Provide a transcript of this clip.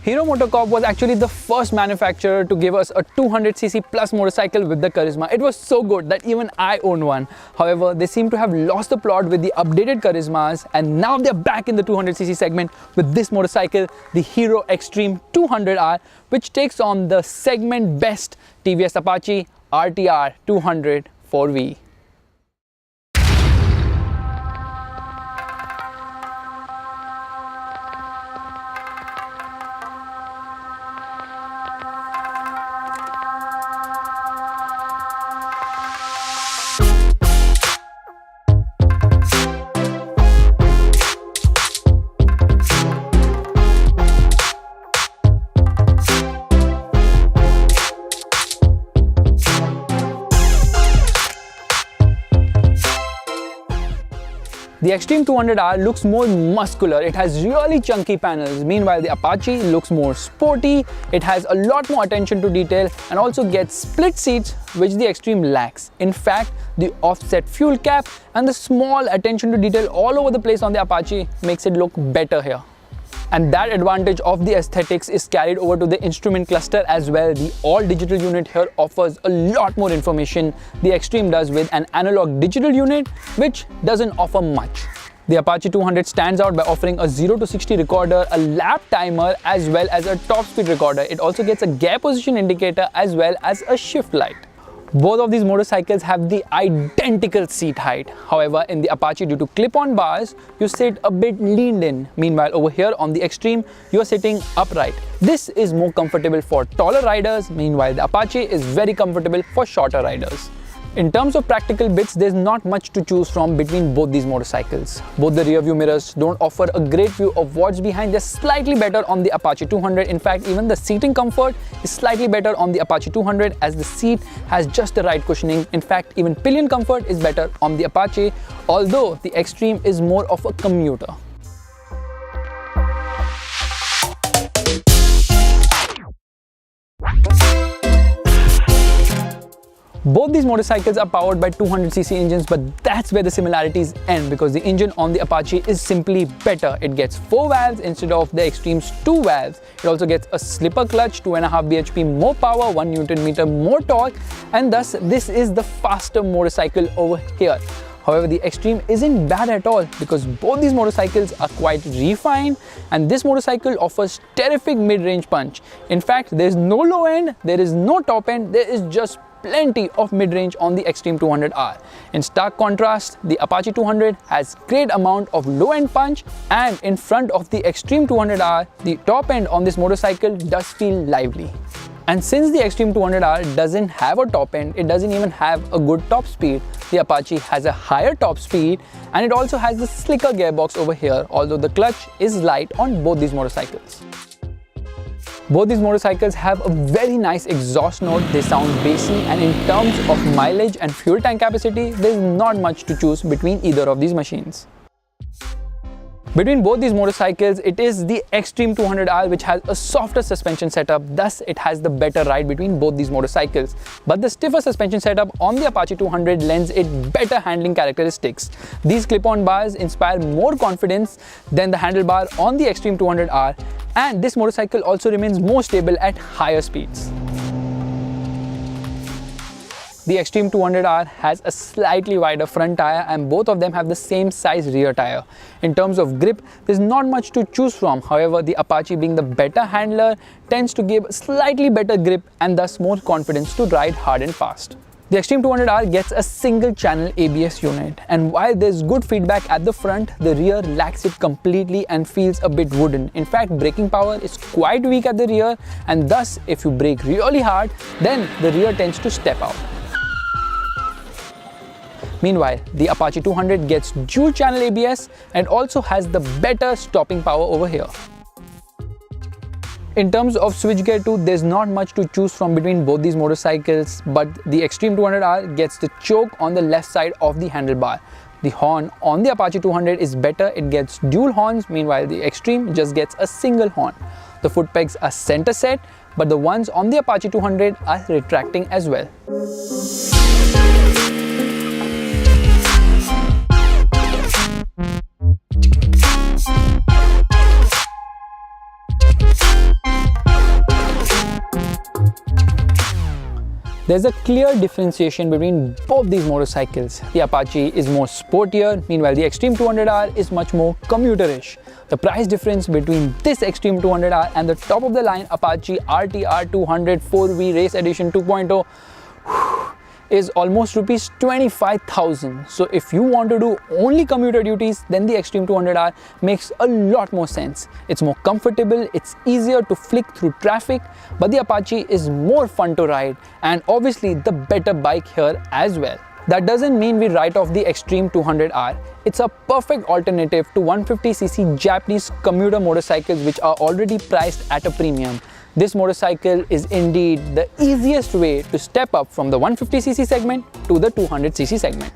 Hero MotoCorp was actually the first manufacturer to give us a 200cc plus motorcycle with the Charisma. It was so good that even I own one. However, they seem to have lost the plot with the updated Charismas, and now they're back in the 200cc segment with this motorcycle, the Hero Xtreme 200R, which takes on the segment best TVS Apache RTR 200 4V. The Xtreme 200R looks more muscular. It has really chunky panels. Meanwhile, the Apache looks more sporty. It has a lot more attention to detail and also gets split seats, which the Xtreme lacks. In fact, the offset fuel cap and the small attention to detail all over the place on the Apache makes it look better here. And that advantage of the aesthetics is carried over to the instrument cluster as well. The all-digital unit here offers a lot more information. The Xtreme does with an analog digital unit, which doesn't offer much. The Apache 200 stands out by offering a 0 to 60 recorder, a lap timer, as well as a top speed recorder. It also gets a gear position indicator as well as a shift light. Both of these motorcycles have the identical seat height. However, in the Apache, due to clip-on bars, you sit a bit leaned in. Meanwhile, over here on the Xtreme, you are sitting upright. This is more comfortable for taller riders. Meanwhile, the Apache is very comfortable for shorter riders. In terms of practical bits, there's not much to choose from between both these motorcycles. Both the rear view mirrors don't offer a great view of what's behind. They're slightly better on the Apache 200. In fact, even the seating comfort is slightly better on the Apache 200 as the seat has just the right cushioning. In fact, even pillion comfort is better on the Apache, although the Xtreme is more of a commuter. Both these motorcycles are powered by 200cc engines, but that's where the similarities end because the engine on the Apache is simply better. It gets 4 valves instead of the Xtreme's 2 valves. It also gets a slipper clutch, 2.5 bhp more power, 1 Nm more torque, and thus this is the faster motorcycle over here. However, the Xtreme isn't bad at all because both these motorcycles are quite refined, and this motorcycle offers terrific mid-range punch. In fact, there's no low end, there is no top end, there is just plenty of mid-range on the Xtreme 200R. In stark contrast, the Apache 200 has great amount of low-end punch, and in front of the Xtreme 200R, the top end on this motorcycle does feel lively. And since the Xtreme 200R doesn't have a top end, it doesn't even have a good top speed. The Apache has a higher top speed, and it also has the slicker gearbox over here, although the clutch is light on both these motorcycles. Both these motorcycles have a very nice exhaust note. They sound bassy, and in terms of mileage and fuel tank capacity, there's not much to choose between either of these machines. Between both these motorcycles, it is the Xtreme 200R which has a softer suspension setup, thus it has the better ride between both these motorcycles. But the stiffer suspension setup on the Apache 200 lends it better handling characteristics. These clip-on bars inspire more confidence than the handlebar on the Xtreme 200R, and this motorcycle also remains more stable at higher speeds. The Xtreme 200R has a slightly wider front tire, and both of them have the same size rear tire. In terms of grip, there's not much to choose from. However, the Apache, being the better handler, tends to give slightly better grip and thus more confidence to ride hard and fast. The Xtreme 200R gets a single channel ABS unit, and while there's good feedback at the front, the rear lacks it completely and feels a bit wooden. In fact, braking power is quite weak at the rear, and thus if you brake really hard, then the rear tends to step out. Meanwhile, the Apache 200 gets dual channel ABS and also has the better stopping power over here. In terms of switchgear too, there's not much to choose from between both these motorcycles, but the Xtreme 200R gets the choke on the left side of the handlebar. The horn on the Apache 200 is better, it gets dual horns, meanwhile the Xtreme just gets a single horn. The foot pegs are center set, but the ones on the Apache 200 are retracting as well. There's a clear differentiation between both these motorcycles. The Apache is more sportier, meanwhile the Xtreme 200R is much more commuterish. The price difference between this Xtreme 200R and the top of the line Apache RTR 200 4V Race Edition 2.0 is almost rupees 25,000. So if you want to do only commuter duties, then the Xtreme 200R makes a lot more sense. It's more comfortable, it's easier to flick through traffic, but the Apache is more fun to ride and obviously the better bike here as well. That doesn't mean we write off the Xtreme 200R. It's a perfect alternative to 150cc Japanese commuter motorcycles which are already priced at a premium. This motorcycle is indeed the easiest way to step up from the 150cc segment to the 200cc segment.